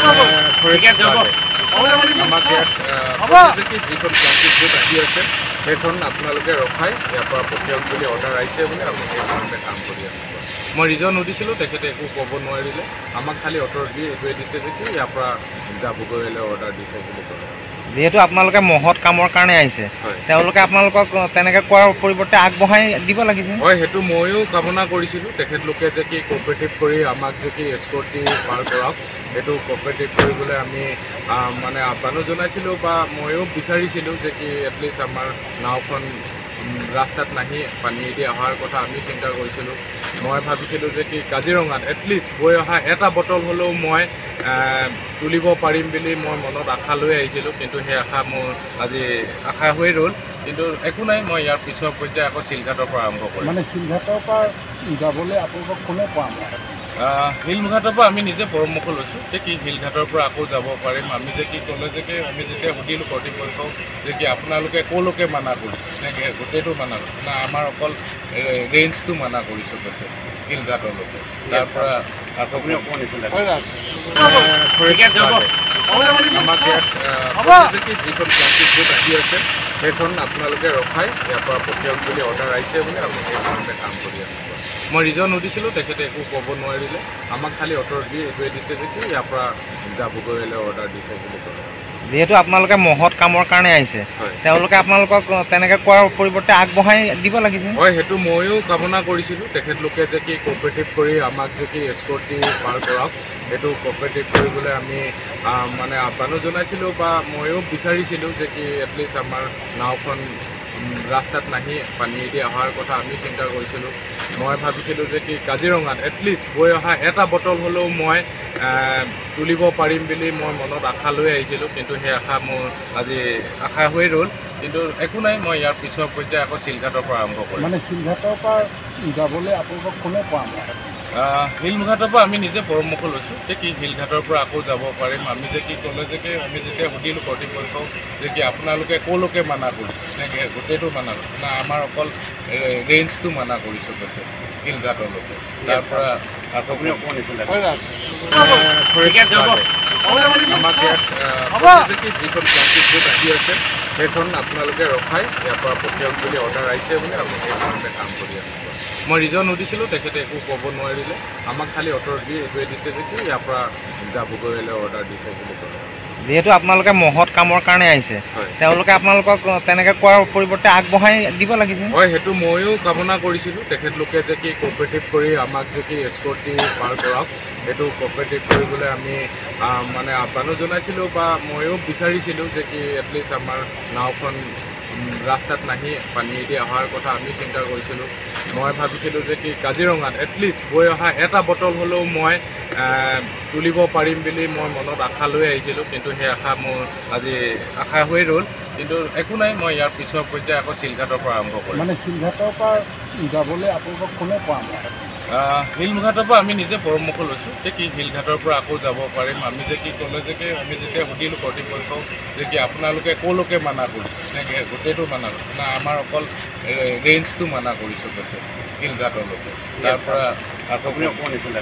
আমাক ইয়াত যিখন প্লাষ্টিক আহি আছে সেইখন আপোনালোকে ৰখাই ইয়াৰ পৰা পঠিয়াওক বুলি অৰ্ডাৰ আহিছে বুলি আমি সেইকাৰণে কাম কৰি আছোঁ। মই ৰিজন সুধিছিলোঁ, তেখেতে একো ক'ব নোৱাৰিলে। আমাক খালি অৰ্ডাৰ দি এইটোৱে দিছে যে কি ইয়াৰ পৰা যাবগৈ অৰ্ডাৰ দিছে বুলি ক'লে। যেহেতু আপোনালোকে মহৎ কামৰ কাৰণে আহিছে, তেওঁলোকে আপোনালোকক তেনেকৈ কোৱাৰ পৰিৱৰ্তে আগবঢ়াই দিব লাগিছিল। হয়, সেইটো ময়ো কামনা কৰিছিলোঁ। তেখেতলোকে যে কি কোঅপাৰেটিভ কৰি আমাক যে কি এস্কৰ্ট দি পাৰ কৰাওক, সেইটো কোঅপাৰেটিভ কৰিবলৈ আমি মানে আহ্বানো জনাইছিলোঁ বা ময়ো বিচাৰিছিলোঁ যে কি এটলিষ্ট আমাৰ নাওখন ৰাস্তাত নাহি পানীয়েদি অহাৰ কথা আমি চিন্তা কৰিছিলোঁ। মই ভাবিছিলোঁ যে কি কাজিৰঙাত এটলিষ্ট বৈ অহা এটা বটল হ'লেও মই তুলিব পাৰিম বুলি মই মনত আশা লৈ আহিছিলোঁ, কিন্তু সেই আশা মোৰ আজি আশা হৈ ৰ'ল। কিন্তু একো নাই, মই ইয়াৰ পিছৰ পৰ্যায়ে আকৌ শিলঘাটৰ পৰা আৰম্ভ কৰিম। মানে শিলঘাটৰ পৰা যাবলৈ আপোনালোকক কোনে পৰামৰ্শ? শিলঘাটৰ পৰা আমি নিজে পৰামৰ্শ লৈছোঁ যে কি শিলঘাটৰ পৰা আকৌ যাব পাৰিম। আমি যে কি ক'লে যে কি আমি যেতিয়া সুধিলোঁ কৰ্তৃপক্ষক যে কি আপোনালোকে ক'লৈকে মানা কৰিছে, এনেকৈ গোটেইটো মানা কৰিছে না, আমাৰ অকল ৰেঞ্জটো মানা কৰিছোঁ কৈছে শিলঘাটলৈকে। তাৰ পৰা আকৌ আপুনি অকণমান এইফালে আমাক ইয়াত যে কি যিখন প্লাষ্টিক আহি আছে সেইখন আপোনালোকে ৰখাই ইয়াৰ পৰা পঠিয়াওক বুলি অৰ্ডাৰ আহিছে বুলি আমি সেইকাৰণে কাম কৰি আছোঁ। মই ৰিজন সুধিছিলোঁ, তেখেতে একো ক'ব নোৱাৰিলে। আমাক খালি অৰ্ডাৰ দি এইটোৱে দিছে যে কি ইয়াৰ পৰা যাবগৈ অৰ্ডাৰ দিছে বুলি ক'লে। যেহেতু আপোনালোকে মহৎ কামৰ কাৰণে আহিছে, তেওঁলোকে আপোনালোকক তেনেকৈ কোৱাৰ পৰিৱৰ্তে আগবঢ়াই দিব লাগিছিল। হয়, সেইটো ময়ো কামনা কৰিছিলোঁ। তেখেতলোকে যে কি কোঅপাৰেটিভ কৰি আমাক যে কি এস্কৰ্ট দি পাৰ কৰাওক, সেইটো কোঅপাৰেটিভ কৰিবলৈ আমি মানে আহ্বানো জনাইছিলোঁ বা ময়ো বিচাৰিছিলোঁ যে কি এটলিষ্ট আমাৰ নাওখন ৰাস্তাত নাহি পানীয়েদি অহাৰ কথা আমি চিন্তা কৰিছিলোঁ। মই ভাবিছিলোঁ যে কি কাজিৰঙাত এটলিষ্ট বৈ অহা এটা বটল হ'লেও মই তুলিব পাৰিম বুলি মই মনত আশা লৈ আহিছিলোঁ, কিন্তু সেই আশা মোৰ আজি আশা হৈ ৰ'ল। কিন্তু একো নাই, মই ইয়াৰ পিছৰ পৰ্যায়ে আকৌ শিলঘাটৰ পৰা আৰম্ভ কৰিম। মানে শিলঘাটৰ পৰা যাবলৈ আপোনালোকক কোনে পৰামৰ্শ? শিলঘাটৰ পৰা আমি নিজে পৰামৰ্শ লৈছোঁ যে কি শিলঘাটৰ পৰা আকৌ যাব পাৰিম। আমি যে কি ক'লে যে কি আমি যেতিয়া সুধিলোঁ কৰ্তৃপক্ষক যে কি আপোনালোকে ক'লৈকে মানা কৰিছে, এনেকৈ গোটেইটো মানা কৰিছে না, আমাৰ অকল ৰেঞ্জটো মানা কৰিছোঁ কৈছে শিলঘাটলৈকে। তাৰ পৰা আকৌ আপুনি অকণমান এইফালে আমাক ইয়াত যে কি যিখন প্লাষ্টিক আহি আছে সেইখন আপোনালোকে ৰখাই ইয়াৰ পৰা পঠিয়াওক বুলি অৰ্ডাৰ আহিছে বুলি আমি সেইকাৰণে কাম কৰি আছোঁ। মই ৰিজন সুধিছিলোঁ, তেখেতে একো ক'ব নোৱাৰিলে। আমাক খালি অৰ্ডাৰ দি এইটোৱে দিছে যে কি ইয়াৰ পৰা যাবগৈ অৰ্ডাৰ দিছে বুলি ক'লে। যেহেতু আপোনালোকে মহৎ কামৰ কাৰণে আহিছে, তেওঁলোকে আপোনালোকক তেনেকৈ কোৱাৰ পৰিৱৰ্তে আগবঢ়াই দিব লাগিছিল। হয়, সেইটো ময়ো কামনা কৰিছিলোঁ। তেখেতলোকে যে কি কোঅপাৰেটিভ কৰি আমাক যে কি এস্কৰ্ট দি পাৰ কৰাওক, সেইটো কোঅপাৰেটিভ কৰিবলৈ আমি মানে আহ্বানো জনাইছিলোঁ বা ময়ো বিচাৰিছিলোঁ যে কি এটলিষ্ট আমাৰ নাওখন ৰাস্তাত নাহি পানীয়েদি অহাৰ কথা আমি চিন্তা কৰিছিলোঁ। মই ভাবিছিলোঁ যে কি কাজিৰঙাত এটলিষ্ট বৈ অহা এটা বটল হ'লেও মই তুলিব পাৰিম বুলি মই মনত আশা লৈ আহিছিলোঁ, কিন্তু সেই আশা মোৰ আজি আশা হৈ ৰ'ল। কিন্তু একো নাই, মই ইয়াৰ পিছৰ পৰ্যায়ে আকৌ শিলঘাটৰ পৰা আৰম্ভ কৰিম। মানে শিলঘাটৰ পৰা যাবলৈ আপোনালোকক কোনে পৰামৰ্শ? শিলঘাটৰ পৰা আমি নিজে পৰামৰ্শ লৈছোঁ যে কি শিলঘাটৰ পৰা আকৌ যাব পাৰিম। আমি যে কি ক'লে যে কি আমি যেতিয়া সুধিলোঁ কৰ্তৃপক্ষক যে কি আপোনালোকে ক'লৈকে মানা কৰিছে, এনেকৈ গোটেইটো মানা কৰিছে না, আমাৰ অকল ৰেঞ্জটো মানা কৰিছোঁ কৈছে শিলঘাটলৈকে। তাৰ পৰা আকৌ আপুনি অকণমান এইফালে